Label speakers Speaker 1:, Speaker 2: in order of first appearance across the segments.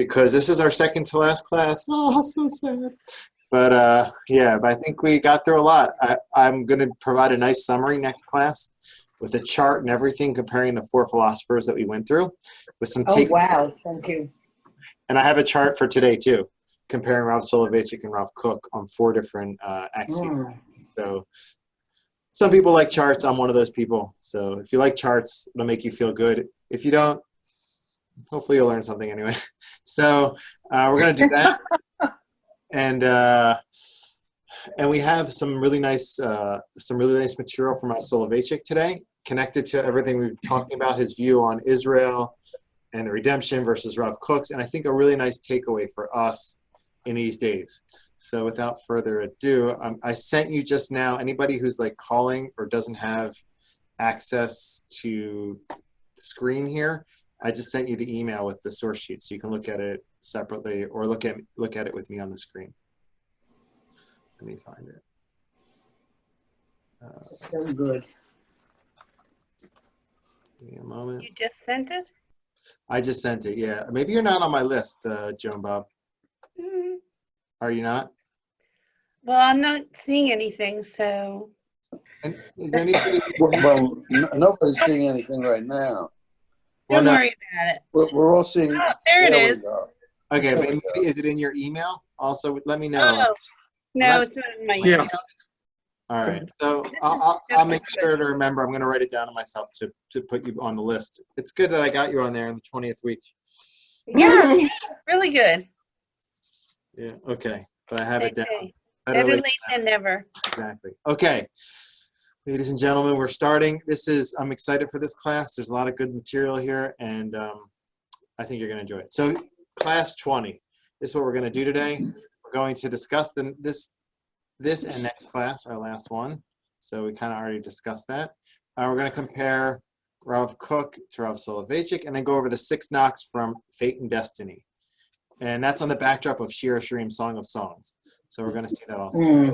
Speaker 1: because this is our second to last class. Oh, so sad. But yeah, but I think we got through a lot. I'm going to provide a nice summary next class with a chart and everything comparing the four philosophers that we went through with some
Speaker 2: Oh, wow. Thank you.
Speaker 1: And I have a chart for today too, comparing Rav Soloveitchik and Rav Kook on 4 different axioms. So some people like charts. I'm one of those people. So if you like charts, it'll make you feel good. If you don't, hopefully you'll learn something anyway. So we're going to do that. And we have some really nice material from Rav Soloveitchik today, connected to everything we've been talking about, his view on Israel and the redemption versus Rav Kook's, and I think a really nice takeaway for us in these days. So without further ado, I sent you just now, anybody who's like calling or doesn't have access to the screen here, I just sent you the email with the source sheet, so you can look at it separately or look at it with me on the screen. Let me find it.
Speaker 2: This is so good.
Speaker 1: Give me a moment.
Speaker 3: You just sent it?
Speaker 1: I just sent it, yeah. Maybe you're not on my list, Joan Bob.
Speaker 3: Mm.
Speaker 1: Are you not?
Speaker 3: Well, I'm not seeing anything, so.
Speaker 1: And is anybody?
Speaker 4: Well, nobody's seeing anything right now.
Speaker 3: Don't worry about it.
Speaker 4: We're all seeing.
Speaker 3: Oh, there it is.
Speaker 1: Okay, but maybe, is it in your email? Also, let me know.
Speaker 3: Oh, no, it's not in my email.
Speaker 1: All right, so I'll make sure to remember. I'm going to write it down to myself to put you on the list. It's good that I got you on there in the 20th week.
Speaker 3: Yeah, really good.
Speaker 1: Yeah, okay, but I have it down.
Speaker 3: Better late than never.
Speaker 1: Exactly. Okay, ladies and gentlemen, we're starting. I'm excited for this class. There's a lot of good material here, and I think you're going to enjoy it. So, class 20. This is what we're going to do today. We're going to discuss this and next class, our last one. So we kind of already discussed that. We're going to compare Rav Kook to Rav Soloveitchik and then go over the 6 knocks from Fate and Destiny. And that's on the backdrop of Shir Hashirim, Song of Songs. So we're going to see that also.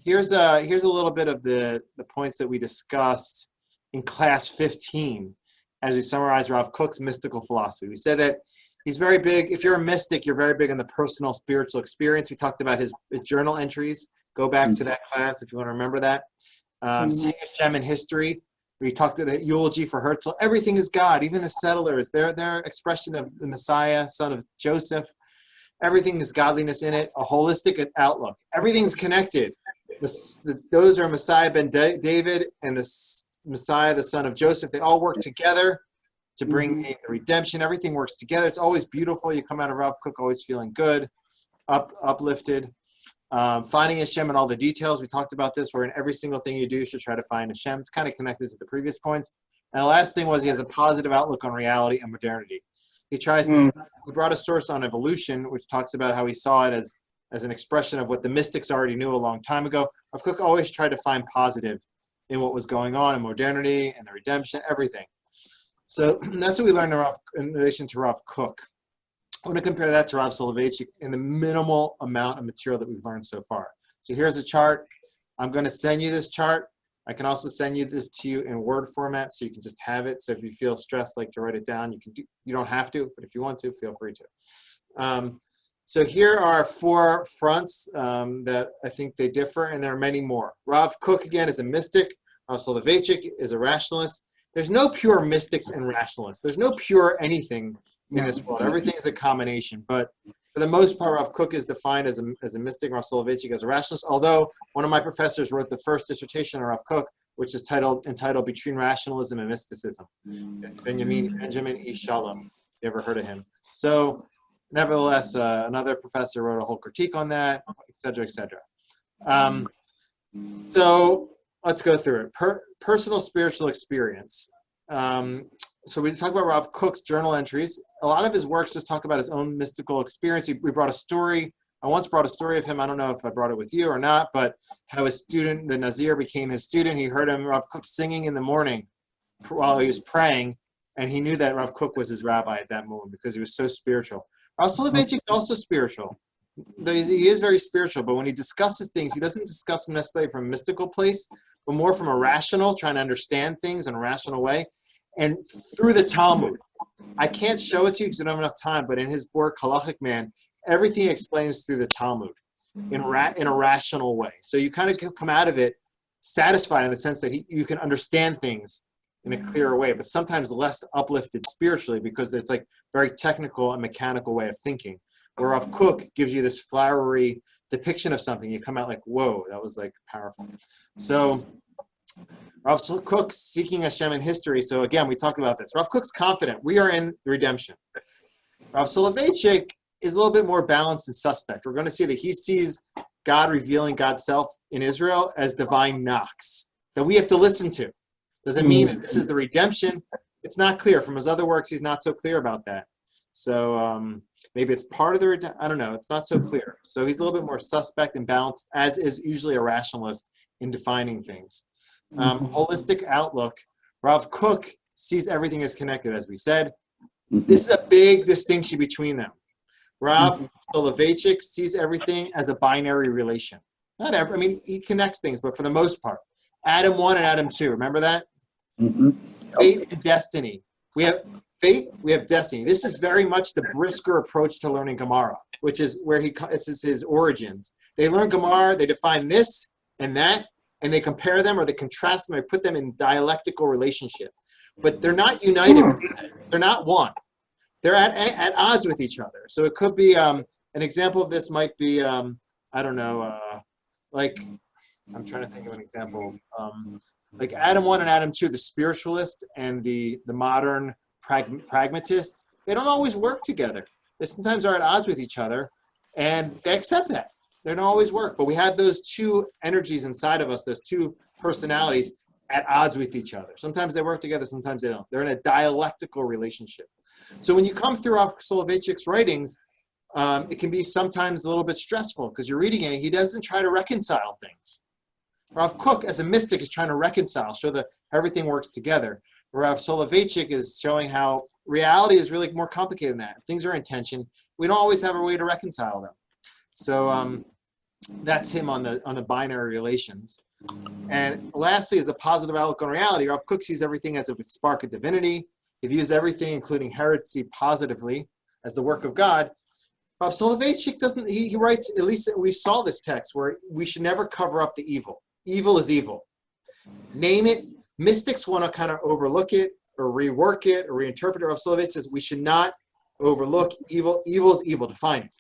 Speaker 1: Here's a little bit of the points that we discussed in class 15 as we summarize Rav Kook's mystical philosophy. We said that he's very big. If you're a mystic, you're very big on the personal spiritual experience. We talked about his journal entries. Go back to that class if you want to remember that. Seeing Hashem in history. We talked to the eulogy for Herzl. Everything is God. Even the settlers, their expression of the Messiah, son of Joseph. Everything is godliness in it. A holistic outlook. Everything's connected. Those are Messiah ben David and the Messiah, the son of Joseph. They all work together to bring the redemption. Everything works together. It's always beautiful. You come out of Rav Kook always feeling good, uplifted. Finding Hashem in all the details. We talked about this, where in every single thing you do, you should try to find Hashem. It's kind of connected to the previous points. And the last thing was he has a positive outlook on reality and modernity. He tries to, he brought a source on evolution, which talks about how he saw it as an expression of what the mystics already knew a long time ago. Rav Kook always tried to find positive in what was going on in modernity and the redemption, everything. So that's what we learned in relation to Rav Kook. I want to compare that to Rav Soloveitchik in the minimal amount of material that we've learned so far. So here's a chart. I'm going to send you this chart. I can also send you this to you in Word format so you can just have it. So if you feel stressed, like to write it down, you don't have to, but if you want to, feel free to. So here are 4 fronts that I think they differ, and there are many more. Rav Kook, again, is a mystic. Rav Soloveitchik is a rationalist. There's no pure mystics and rationalists. There's no pure anything in this world. Everything is a combination. But for the most part, Rav Kook is defined as a mystic, Rav Soloveitchik as a rationalist, although one of my professors wrote the first dissertation on Rav Kook, which is entitled Between Rationalism and Mysticism. It's Benjamin E. Shalom. You ever heard of him? So nevertheless, another professor wrote a whole critique on that, et cetera, et cetera. So let's go through it. Personal spiritual experience. So we talk about Rav Kook's journal entries. A lot of his works just talk about his own mystical experience. We brought a story. I once brought a story of him. I don't know if I brought it with you or not, but how his student, the Nazir, became his student. He heard Rav Kook singing in the morning while he was praying, and he knew that Rav Kook was his rabbi at that moment because he was so spiritual. Rav Soloveitchik is also spiritual. He is very spiritual, but when he discusses things, he doesn't discuss them necessarily from a mystical place, but more from a rational, trying to understand things in a rational way. And through the Talmud, I can't show it to you because we don't have enough time, but in his work, Halachic Man, everything he explains through the Talmud in a rational way. So you kind of come out of it satisfied in the sense that you can understand things in a clearer way, but sometimes less uplifted spiritually because it's like very technical and mechanical way of thinking. Where Rav Kook gives you this flowery depiction of something, you come out like, whoa, that was like powerful. So Rav Kook seeking Hashem in history. So again, we talked about this. Rav Kook's confident. We are in redemption. Rav Soloveitchik is a little bit more balanced and suspect. We're going to see that he sees God revealing God's self in Israel as divine knocks that we have to listen to. Does it mean that this is the redemption? It's not clear. From his other works, he's not so clear about that. So maybe it's part of the redemption. I don't know. It's not so clear. So he's a little bit more suspect and balanced, as is usually a rationalist in defining things. Holistic outlook. Rav Kook sees everything as connected, as we said. This is a big distinction between them. Rav Soloveitchik sees everything as a binary relation. Not every, I mean, he connects things, but for the most part. Adam 1 and Adam 2, remember that? Fate and destiny. We have fate, we have destiny. This is very much the Brisker approach to learning Gemara, which is where this is his origins. They learn Gemara, they define this and that, and they compare them or they contrast them or put them in dialectical relationship. But they're not united. They're not one. They're at odds with each other. So it could be, an example of this might be, I don't know, like, I'm trying to think of an example. Like Adam 1 and Adam 2, the spiritualist and the modern pragmatist, they don't always work together. They sometimes are at odds with each other, and they accept that. They don't always work. But we have those two energies inside of us, those two personalities at odds with each other. Sometimes they work together, sometimes they don't. They're in a dialectical relationship. So when you come through Rav Soloveitchik's writings, it can be sometimes a little bit stressful because you're reading it and he doesn't try to reconcile things. Rav Kook, as a mystic, is trying to reconcile, show that everything works together. Rav Soloveitchik is showing how reality is really more complicated than that. Things are in tension. We don't always have a way to reconcile them. So that's him on the binary relations. And lastly is the positive outlook on reality. Rav Kook sees everything as a spark of divinity. He views everything, including heresy, positively as the work of God. Rav Soloveitchik doesn't, he writes, at least we saw this text, where we should never cover up the evil. Evil is evil. Name it. Mystics want to kind of overlook it or rework it or reinterpret it. Rav Soloveitchik says we should not overlook evil. Evil is evil. Define it.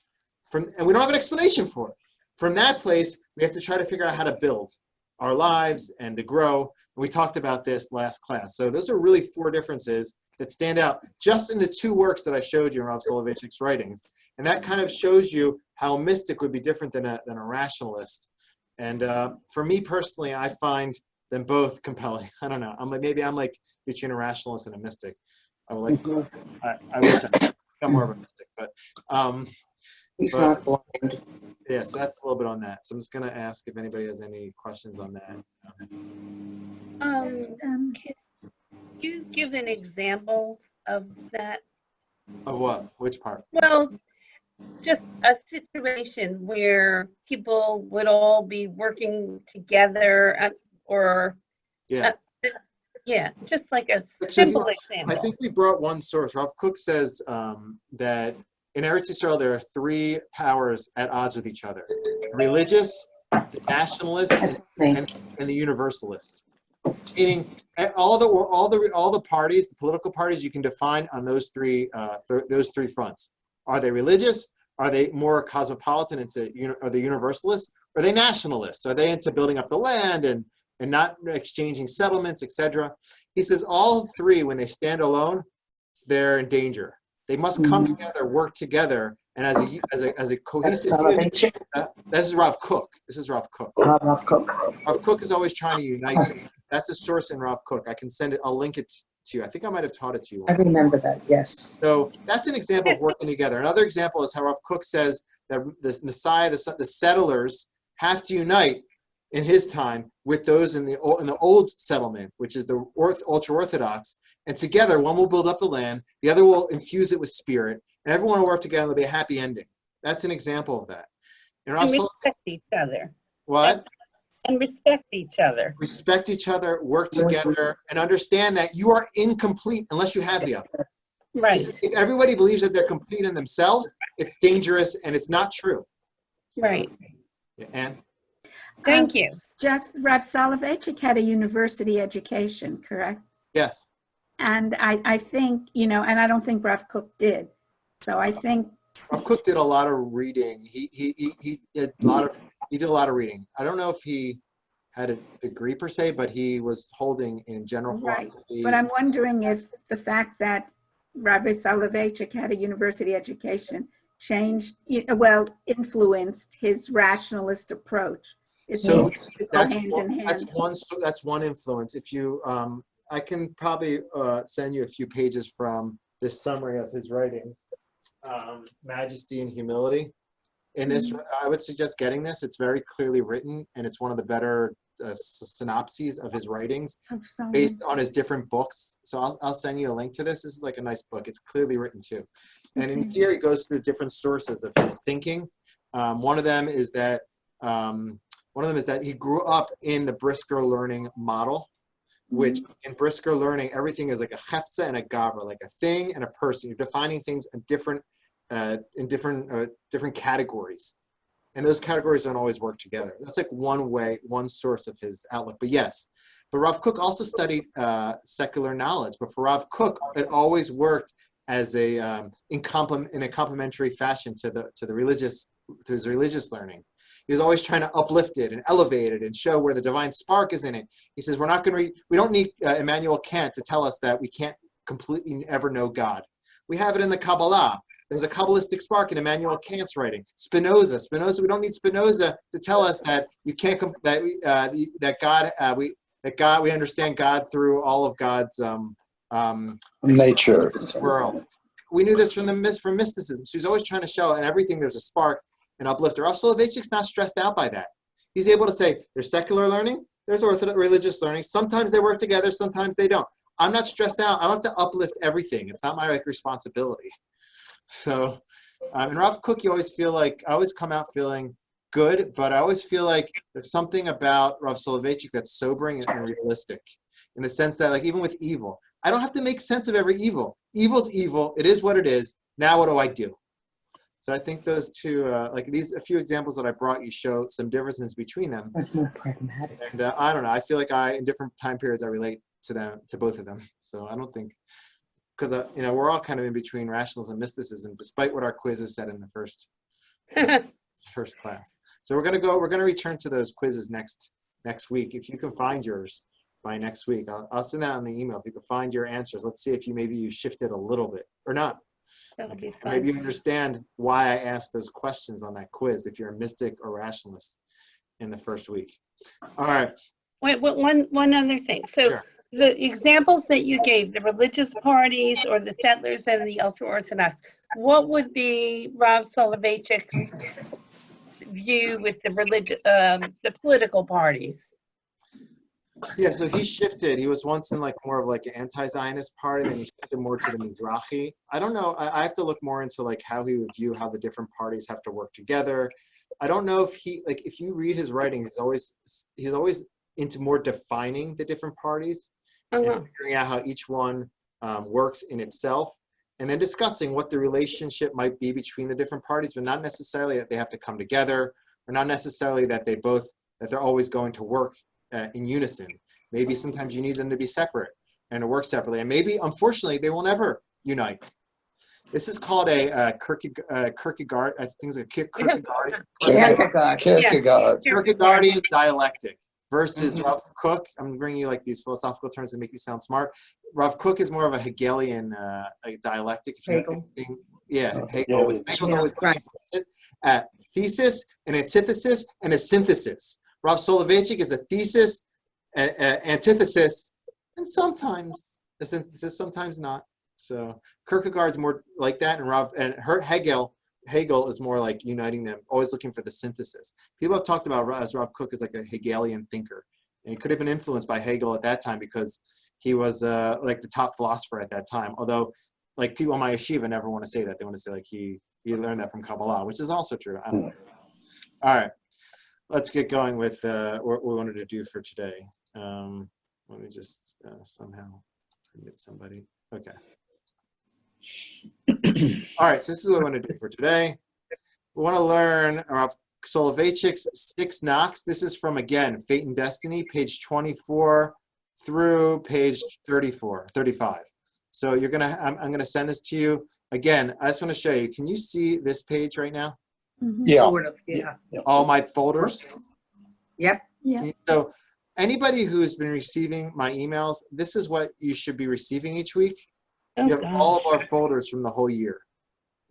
Speaker 1: And we don't have an explanation for it. From that place, we have to try to figure out how to build our lives and to grow. And we talked about this last class. So those are really 4 differences that stand out just in the 2 works that I showed you in Rav Soloveitchik's writings. And that kind of shows you how a mystic would be different than a rationalist. And for me personally, I find them both compelling. I don't know. Maybe I'm like between a rationalist and a mystic. I would like. I wish I could become more of a mystic, but
Speaker 2: He's not blind.
Speaker 1: yeah. So that's a little bit on that. So I'm just gonna ask if anybody has any questions on that.
Speaker 3: Can you give an example of that?
Speaker 1: Of what? Which part?
Speaker 3: Well, just a situation where people would all be working together or,
Speaker 1: Yeah.
Speaker 3: yeah, just like a
Speaker 1: Actually,
Speaker 3: simple
Speaker 1: I
Speaker 3: example.
Speaker 1: think we brought one source. Rav Kook says that in Eretz Yisrael there are 3 powers at odds with each other: the religious, the nationalist, and the universalist. Meaning, all the parties, the political parties, you can define on those 3 fronts. Are they religious? Are they more cosmopolitan? Are they universalists? Are they nationalists? Are they into building up the land and not exchanging settlements, etc.? He says all 3, when they stand alone, they're in danger. They must come together, work together, and as a cohesive unit. This is Rav Kook.
Speaker 2: Rav Kook.
Speaker 1: Rav Kook is always trying to unite. That's a source in Rav Kook. I can send it. I'll link it to you. I think I might have taught it to you once.
Speaker 2: I remember that, yes.
Speaker 1: So that's an example of working together. Another example is how Rav Kook says that the Messiah, the settlers, have to unite in his time with those in the old settlement, which is the ultra-Orthodox. And together, one will build up the land, the other will infuse it with spirit, and everyone will work together. There'll be a happy ending. That's an example of that.
Speaker 3: And respect each other.
Speaker 1: What?
Speaker 3: And respect each other.
Speaker 1: Respect each other, work together, and understand that you are incomplete unless you have the other.
Speaker 3: Right,
Speaker 1: If everybody believes that they're complete in themselves, it's dangerous and it's not true. So,
Speaker 3: right.
Speaker 1: yeah, and
Speaker 3: Thank you.
Speaker 5: Just Rav Soloveitchik had a university education, correct?
Speaker 1: yes.
Speaker 5: And I think, and I don't think Rav Kook did. So I think,
Speaker 1: Rav Kook did a lot of reading. He did a lot of reading. I don't know if he had a degree per se, but he was holding in general
Speaker 5: right.
Speaker 1: philosophy.
Speaker 5: But I'm wondering if the fact that Rabbi Soloveitchik had a university education influenced his rationalist approach. It
Speaker 1: So
Speaker 5: seems to go
Speaker 1: that's
Speaker 5: hand
Speaker 1: one,
Speaker 5: in hand.
Speaker 1: that's one influence. If you, I can probably send you a few pages from this summary of his writings, Majesty and Humility. In this, I would suggest getting this. It's very clearly written, and it's one of the better synopses of his writings based on his different books. So I'll send you a link to this. This is like a nice book. It's clearly written too. And in here, he goes through the different sources of his thinking. One of them is that he grew up in the Brisker learning model, which in Brisker learning, everything is like a hefza and a gavra, like a thing and a person. You're defining things in different categories, and those categories don't always work together. That's like one source of his outlook. But yes, but Rav Kook also studied secular knowledge. But for Rav Kook, it always worked as in a complementary fashion to his religious learning. He was always trying to uplift it and elevate it and show where the divine spark is in it. He says, we don't need Immanuel Kant to tell us that we can't completely ever know God. We have it in the Kabbalah. There's a Kabbalistic spark in Immanuel Kant's writing. Spinoza, we don't need Spinoza to tell us that we can't, we understand God through all of God's
Speaker 4: Nature.
Speaker 1: world. We knew this from mysticism. So he's always trying to show in everything there's a spark, an uplifter. Rav Soloveitchik's not stressed out by that. He's able to say there's secular learning, there's Orthodox religious learning. Sometimes they work together, sometimes they don't. I'm not stressed out. I don't have to uplift everything. It's not my responsibility. So, in Rav Kook, I always come out feeling good, but I always feel like there's something about Rav Soloveitchik that's sobering and realistic, in the sense that, like, even with evil, I don't have to make sense of every evil. Evil's evil. It is what it is. Now what do I do? So I think those two, a few examples that I brought you show some differences between them.
Speaker 2: Much more pragmatic.
Speaker 1: And I don't know. I feel like in different time periods, I relate to both of them. So I don't think, because we're all kind of in between rationalism and mysticism, despite what our quizzes said in the first class. So we're gonna return to those quizzes next week. If you can find yours by next week, I'll send that on the email. If you can find your answers, let's see if you shifted a little bit or not.
Speaker 3: That'll be fun.
Speaker 1: Maybe you understand why I asked those questions on that quiz, if you're a mystic or rationalist in the first week. All right.
Speaker 3: Wait, one other thing. So
Speaker 1: Sure.
Speaker 3: the examples that you gave, the religious parties or the settlers and the ultra-Orthodox, what would be Rav Soloveitchik's view with the political parties?
Speaker 1: Yeah, so he shifted. He was once in more of an anti-Zionist party, then he shifted more to the Mizrahi. I don't know. I have to look more into how he would view how the different parties have to work together. I don't know if if you read his writing, he's always into more defining the different parties and figuring out how each one works in itself, and then discussing what the relationship might be between the different parties, but not necessarily that they have to come together, or not necessarily that they're always going to work in unison. Maybe sometimes you need them to be separate and to work separately, and maybe unfortunately they will never unite. This is called a Kierkegaard. I think it's a Kierkegaardian dialectic versus Rav Kook. I'm bringing you these philosophical terms that make you sound smart. Rav Kook is more of a Hegelian dialectic.
Speaker 2: Hegel.
Speaker 1: Hegel. Hegel's always looking for a thesis, an antithesis, and a synthesis. Rav Soloveitchik is a thesis, an antithesis, and sometimes a synthesis, sometimes not. So Kierkegaard's more like that, and Hegel is more like uniting them, always looking for the synthesis. People have talked about Rav Kook as a Hegelian thinker, and he could have been influenced by Hegel at that time because he was the top philosopher at that time. Although, people in my yeshiva never want to say that; they want to say he learned that from Kabbalah, which is also true. I don't know. All right. Let's get going with what we wanted to do for today. Let me just somehow get somebody. Okay. All right, so this is what I want to do for today. We want to learn Soloveitchik's 6 knocks. This is from, again, Fate and Destiny, page 24 through page 35. So I'm gonna send this to you. Again, I just want to show you. Can you see this page right now?
Speaker 4: Yeah.
Speaker 2: Sort of, yeah.
Speaker 1: All my folders.
Speaker 2: Yep.
Speaker 5: Yeah.
Speaker 1: So anybody who's been receiving my emails, this is what you should be receiving each week.
Speaker 3: Oh,
Speaker 1: You have all of
Speaker 3: gosh.
Speaker 1: our folders from the whole year.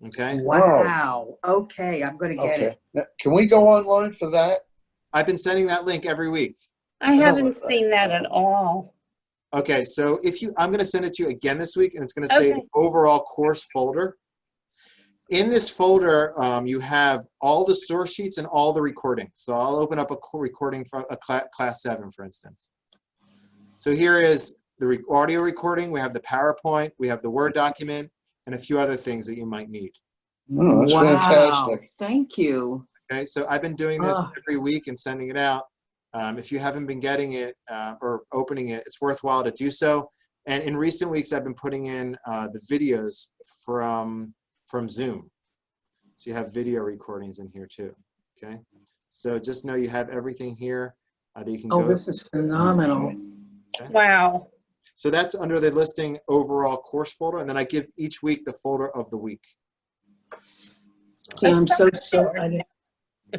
Speaker 1: Okay.
Speaker 2: Wow. Okay, I'm gonna get
Speaker 4: Okay.
Speaker 2: it.
Speaker 4: Now, can we go online for that?
Speaker 1: I've been sending that link every week.
Speaker 3: I haven't seen that at all.
Speaker 1: Okay, so I'm going to send it to you again this week, and it's going to say
Speaker 3: Okay.
Speaker 1: the overall course folder. In this folder, you have all the source sheets and all the recordings. So I'll open up a recording from a class 7, for instance. So here is the audio recording. We have the PowerPoint. We have the Word document, and a few other things that you might need.
Speaker 4: Oh, that's fantastic.
Speaker 2: Thank you.
Speaker 1: Okay, so I've been doing this
Speaker 2: Ah.
Speaker 1: every week and sending it out. If you haven't been getting it or opening it, it's worthwhile to do so. And in recent weeks, I've been putting in the videos from Zoom. So you have video recordings in here too, okay? So just know you have everything here that you can go.
Speaker 2: Oh, this is phenomenal.
Speaker 3: Wow.
Speaker 1: So that's under the listing overall course folder, and then I give each week the folder of the week.
Speaker 2: See, I'm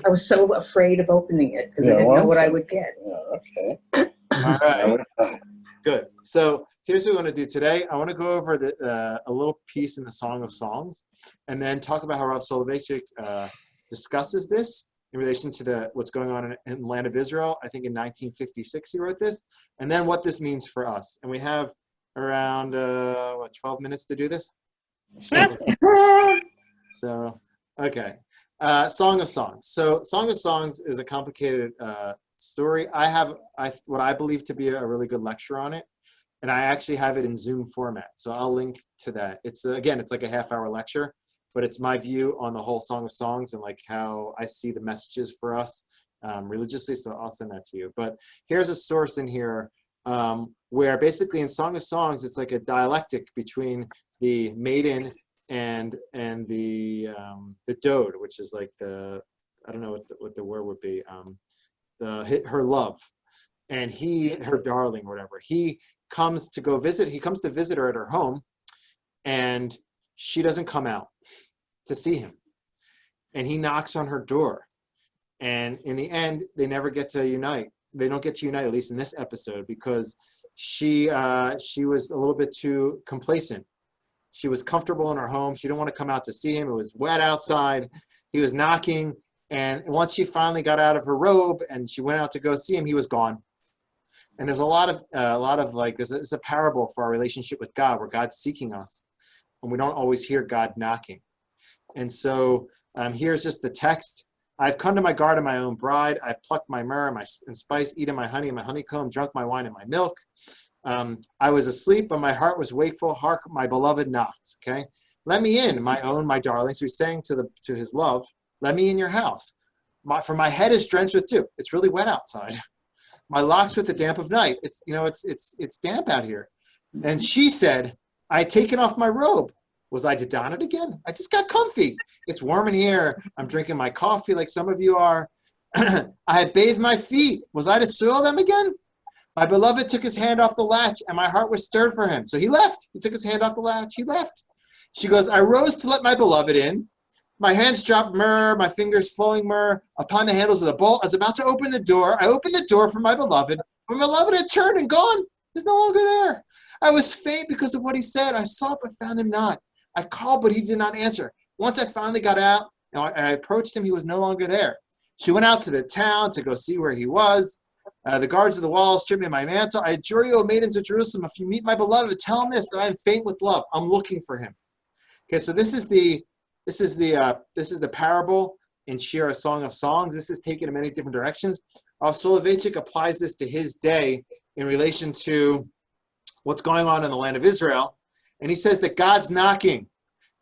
Speaker 2: I was so afraid of opening it because I didn't know what I would get.
Speaker 4: Yeah, okay.
Speaker 1: All right. Good. So here's what we want to do today. I want to go over a little piece in the Song of Songs, and then talk about how Rav Soloveitchik discusses this in relation to what's going on in the land of Israel. I think in 1956 he wrote this, and then what this means for us. And we have around 12 minutes to do this. So okay. Song of Songs. So Song of Songs is a complicated story. I have what I believe to be a really good lecture on it, and I actually have it in Zoom format. So I'll link to that. It's again, it's like a half-hour lecture, but it's my view on the whole Song of Songs and like how I see the messages for us religiously. So I'll send that to you. But here's a source in here where basically in Song of Songs, it's like a dialectic between the maiden and the dode, which is like I don't know what the word would be, her love, and her darling or whatever. He comes to visit her at her home, and she doesn't come out to see him, and he knocks on her door, and in the end they never get to unite. They don't get to unite, at least in this episode, because she was a little bit too complacent. She was comfortable in her home. She didn't want to come out to see him. It was wet outside. He was knocking. And once she finally got out of her robe and she went out to go see him, he was gone. And there's a lot of like, this is a parable for our relationship with God, where God's seeking us and we don't always hear God knocking. And so here's just the text. I've come to my garden, my own bride. I've plucked my myrrh and spice, eaten my honey and my honeycomb, drunk my wine and my milk. I was asleep, but my heart was wakeful. Hark, my beloved knocks. Okay, let me in, my own, my darling. So he's saying to his love, let me in your house. For my head is drenched with dew. It's really wet outside. My locks with the damp of night. It's damp out here. And she said, I had taken off my robe. Was I to don it again? I just got comfy. It's warm in here. I'm drinking my coffee like some of you are. I had bathed my feet. Was I to soil them again? My beloved took his hand off the latch, and my heart was stirred for him. So he left. He took his hand off the latch. He left. She goes, I rose to let my beloved in. My hands dropped myrrh, my fingers flowing myrrh upon the handles of the bolt. I was about to open the door. I opened the door for my beloved. My beloved had turned and gone. He's no longer there. I was faint because of what he said. I sought but found him not. I called, but he did not answer. Once I finally got out, I approached him. He was no longer there. She went out to the town to go see where he was. The guards of the walls stripped me of my mantle. I adjure you, O maidens of Jerusalem, if you meet my beloved, tell him this, that I am faint with love. I'm looking for him. Okay, so this is the parable in Shir, a Song of Songs. This is taken in many different directions. Soloveitchik applies this to his day in relation to what's going on in the land of Israel. And he says that God's knocking.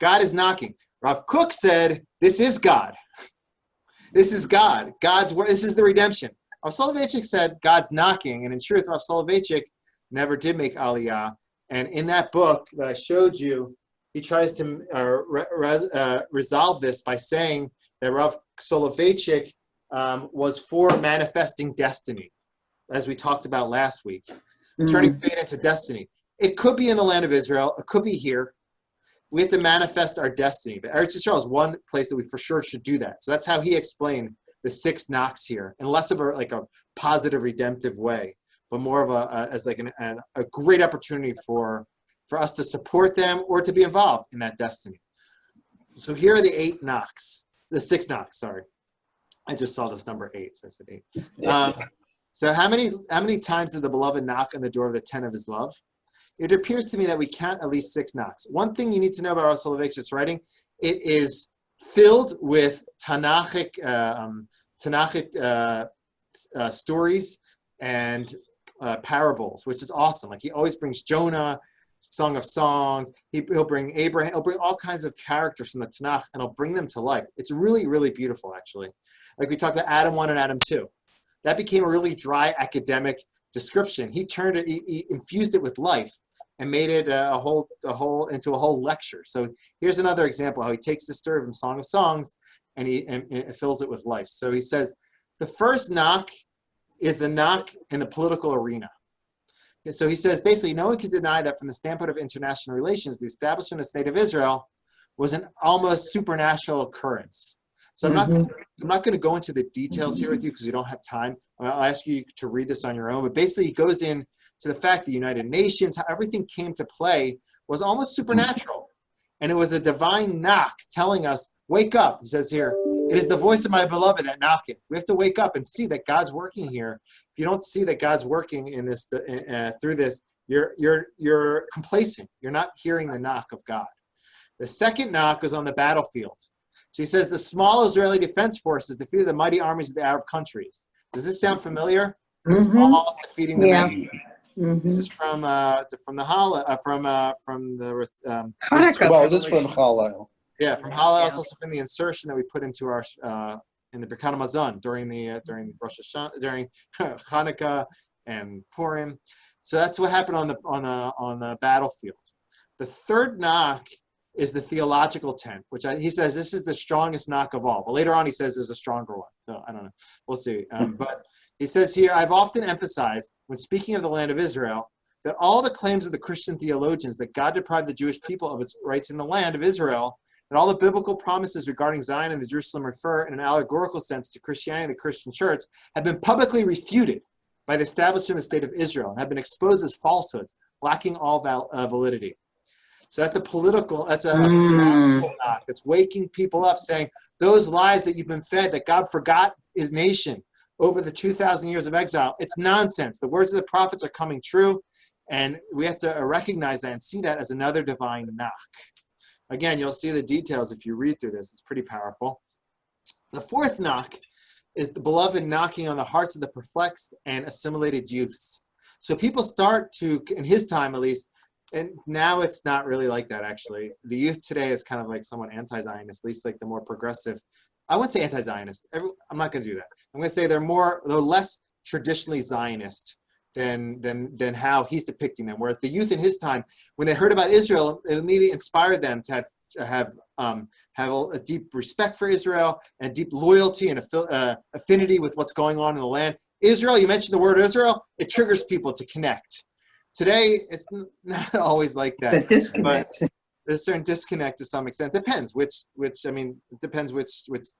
Speaker 1: God is knocking. Rav Kook said, this is God. This is God. This is the redemption. Rav Soloveitchik said God's knocking, and in truth, Rav Soloveitchik never did make Aliyah. And in that book that I showed you, he tries to resolve this by saying that Rav Soloveitchik was for manifesting destiny, as we talked about last week, turning fate into destiny. It could be in the land of Israel. It could be here. We have to manifest our destiny. But Eretz Yisrael is one place that we for sure should do that. So that's how he explained the 6 knocks here, and less of a positive redemptive way, but more of a great opportunity for us to support them or to be involved in that destiny. So here are the 6 knocks, sorry. I just saw this number 8, so I said 8. So how many times did the beloved knock on the door of the tent of his love? It appears to me that we count at least 6 knocks. One thing you need to know about Rav Soloveitchik's writing, it is filled with Tanakhic stories and parables, which is awesome. Like he always brings Jonah, Song of Songs. He'll bring Abraham. He'll bring all kinds of characters from the Tanakh, and he'll bring them to life. It's really, really beautiful, actually. Like we talked about Adam 1 and Adam 2. That became a really dry academic description. He turned it, he infused it with life and made it into a whole lecture. So here's another example how he takes the story from Song of Songs and he fills it with life. So he says, the first knock is the knock in the political arena. And so he says, basically, no one can deny that from the standpoint of international relations, the establishment of the State of Israel was an almost supernatural occurrence. So I'm not going to go into the details here with you because we don't have time. I'll ask you to read this on your own. But basically, he goes in to the fact the United Nations, how everything came to play, was almost supernatural. And it was a divine knock telling us, wake up. He says here, it is the voice of my beloved that knocketh. We have to wake up and see that God's working here. If you don't see that God's working in this through this, you're complacent. You're not hearing the knock of God. The second knock was on the battlefield. So he says the small Israeli defense forces defeated the mighty armies of the Arab countries. Does this sound familiar? The small defeating the many. This is from the
Speaker 2: Hanukkah.
Speaker 4: Well, this is from Hallel.
Speaker 1: Yeah, from Hallel. It's also from the insertion that we put into our in the Birkat Hamazon during Rosh Hashanah, during Hanukkah and Purim. So that's what happened on the battlefield. The third knock is the theological tent, which he says this is the strongest knock of all. But later on, he says there's a stronger one. So I don't know. We'll see. But he says here, I've often emphasized when speaking of the land of Israel that all the claims of the Christian theologians that God deprived the Jewish people of its rights in the land of Israel, and all the biblical promises regarding Zion and the Jerusalem refer in an allegorical sense to Christianity and the Christian church, have been publicly refuted by the establishment of the state of Israel and have been exposed as falsehoods, lacking all validity. So that's a political knock that's waking people up, saying those lies that you've been fed, that God forgot his nation over the 2,000 years of exile, it's nonsense. The words of the prophets are coming true, and we have to recognize that and see that as another divine knock. Again, you'll see the details if you read through this. It's pretty powerful. The fourth knock is the beloved knocking on the hearts of the perplexed and assimilated youths. So people start to, in his time at least, and now it's not really like that, actually. The youth today is kind of like somewhat anti-Zionist, at least like the more progressive. I wouldn't say anti-Zionist. I'm not going to do that. I'm going to say they're less traditionally Zionist than how he's depicting them. Whereas the youth in his time, when they heard about Israel, it immediately inspired them to have a deep respect for Israel and deep loyalty and affinity with what's going on in the land. Israel, you mentioned the word Israel, it triggers people to connect. Today, it's not always like that.
Speaker 2: The disconnect.
Speaker 1: There's a certain disconnect to some extent. Depends which it depends which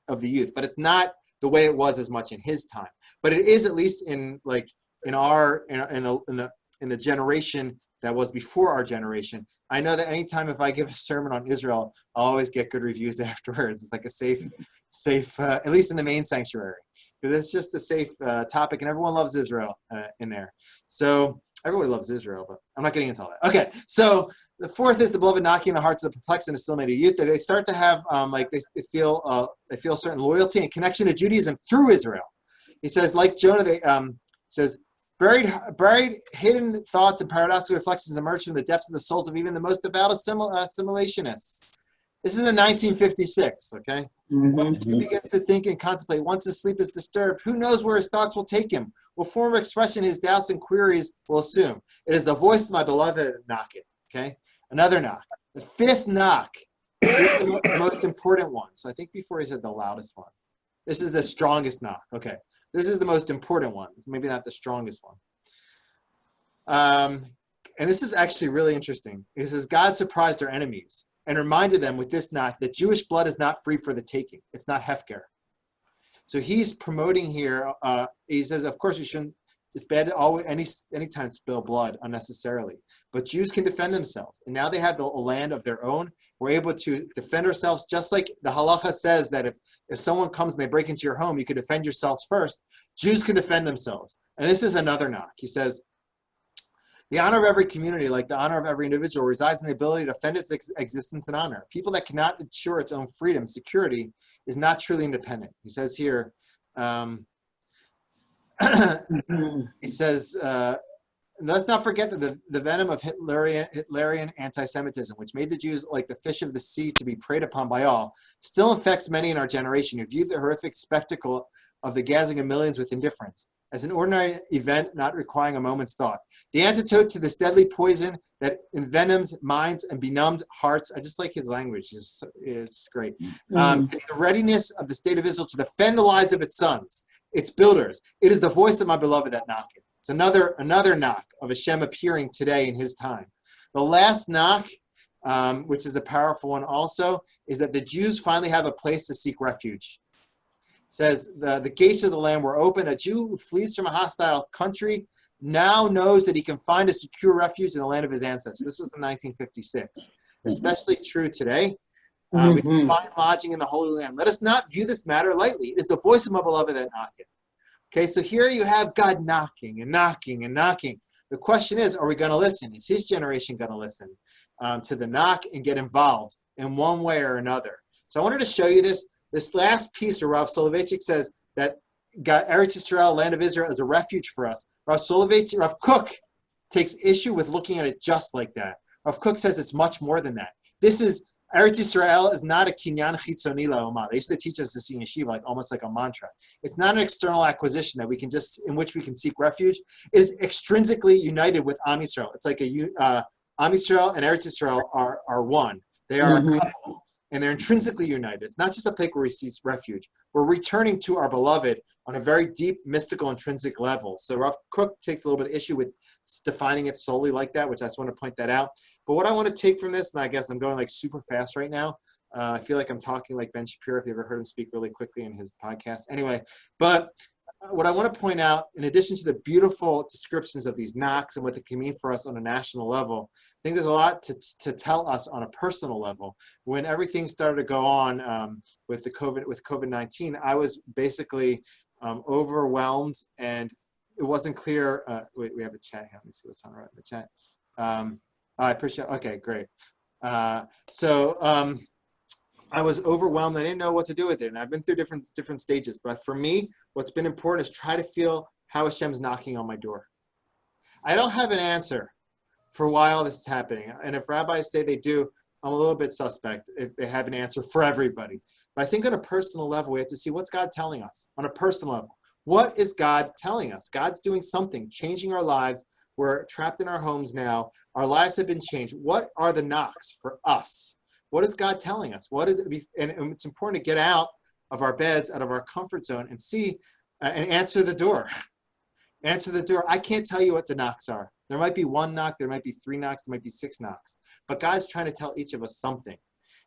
Speaker 1: of the youth, but it's not the way it was as much in his time. But it is, at least in the generation that was before our generation. I know that anytime if I give a sermon on Israel, I'll always get good reviews afterwards. It's like a safe, at least in the main sanctuary, because it's just a safe topic, and everyone loves Israel in there. So everybody loves Israel, but I'm not getting into all that. Okay, so the fourth is the beloved knocking in the hearts of the perplexed and assimilated youth. They start to have they feel certain loyalty and connection to Judaism through Israel. He says, like Jonah, says, buried hidden thoughts and paradoxical reflections emerge from the depths of the souls of even the most devout assimilationists. This is in 1956, okay? Once he begins to think and contemplate, once his sleep is disturbed, who knows where his thoughts will take him? What form of expression his doubts and queries will assume? It is the voice of my beloved knocketh, okay? Another knock. The fifth knock is the most important one. So I think before he said the loudest one. This is the strongest knock. Okay. This is the most important one. It's maybe not the strongest one. And this is actually really interesting. It says, God surprised their enemies and reminded them with this knock that Jewish blood is not free for the taking. It's not hefker. So he's promoting here. He says, of course, we shouldn't. It's bad to always anytime spill blood unnecessarily. But Jews can defend themselves, and now they have the land of their own. We're able to defend ourselves, just like the halacha says that if someone comes and they break into your home, you can defend yourselves first. Jews can defend themselves, and this is another knock. He says, the honor of every community, like the honor of every individual, resides in the ability to defend its existence and honor. People that cannot ensure its own freedom, security, is not truly independent. He says here. He says, let's not forget that the venom of Hitlerian anti-Semitism, which made the Jews like the fish of the sea to be preyed upon by all, still affects many in our generation who view the horrific spectacle of the gassing of millions with indifference, as an ordinary event not requiring a moment's thought. The antidote to this deadly poison that envenomed minds and benumbed hearts, I just like his language, it's great, is the readiness of the state of Israel to defend the lives of its sons, its builders. It is the voice of my beloved that knocketh. It's another knock of Hashem appearing today in his time. The last knock, which is a powerful one also, is that the Jews finally have a place to seek refuge. It says, the gates of the land were open. A Jew who flees from a hostile country now knows that he can find a secure refuge in the land of his ancestors. This was in 1956. Especially true today. We can find lodging in the Holy Land. Let us not view this matter lightly. It is the voice of my beloved that knocketh. Okay, so here you have God knocking and knocking and knocking. The question is, are we going to listen? Is his generation going to listen to the knock and get involved in one way or another? So I wanted to show you this. This last piece where Rav Soloveitchik says that God, Eretz Yisrael, land of Israel, is a refuge for us. Rav Kook takes issue with looking at it just like that. Rav Kook says it's much more than that. This is Eretz Yisrael is not a kinyan chitzoni la'oma. They used to teach us this in yeshiva, like almost like a mantra. It's not an external acquisition that we can just in which we can seek refuge. It is extrinsically united with Am Yisrael. It's like Am Yisrael and Eretz Yisrael are one. They are a couple, and they're intrinsically united. It's not just a place where we seek refuge. We're returning to our beloved on a very deep, mystical, intrinsic level. So Rav Kook takes a little bit of issue with defining it solely like that, which I just want to point that out. But what I want to take from this, and I guess I'm going like super fast right now. I feel like I'm talking like Ben Shapiro, if you ever heard him speak really quickly in his podcast. Anyway, but what I want to point out, in addition to the beautiful descriptions of these knocks and what they can mean for us on a national level, I think there's a lot to tell us on a personal level. When everything started to go on with COVID-19, I was basically overwhelmed, and it wasn't clear. Wait, we have a chat here. Let me see what's on right in the chat. I appreciate. Okay, great. I was overwhelmed. I didn't know what to do with it, and I've been through different stages. But for me, what's been important is try to feel how Hashem's knocking on my door. I don't have an answer for why all this is happening, and if rabbis say they do, I'm a little bit suspect if they have an answer for everybody. But I think on a personal level, we have to see what's God telling us on a personal level. What is God telling us? God's doing something, changing our lives. We're trapped in our homes now. Our lives have been changed. What are the knocks for us? What is God telling us? What is it? And it's important to get out of our beds, out of our comfort zone, and see and answer the door. Answer the door. I can't tell you what the knocks are. There might be one knock, there might be 3 knocks, there might be 6 knocks. But God's trying to tell each of us something.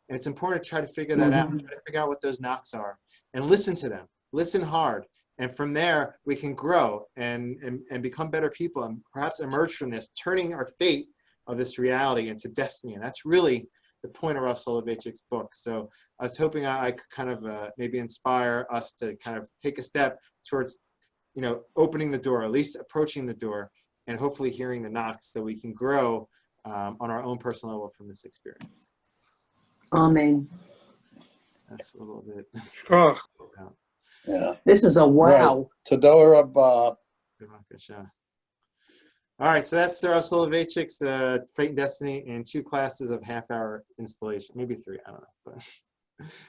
Speaker 1: And it's important to try to figure that out, try to figure out what those knocks are, and listen to them. Listen hard. And from there, we can grow and become better people and perhaps emerge from this, turning our fate of this reality into destiny. And that's really the point of Rav Soloveitchik's book. So I was hoping I could kind of maybe inspire us to kind of take a step towards, opening the door, at least approaching the door, and hopefully hearing the knocks so we can grow on our own personal level from this experience.
Speaker 2: Amen.
Speaker 1: That's a little bit.
Speaker 4: Yeah.
Speaker 2: This is a wow.
Speaker 4: Tador Abba.
Speaker 1: All right, so that's Rav Soloveitchik's Fate and Destiny in 2 classes of half-hour installation, maybe 3, I don't know. But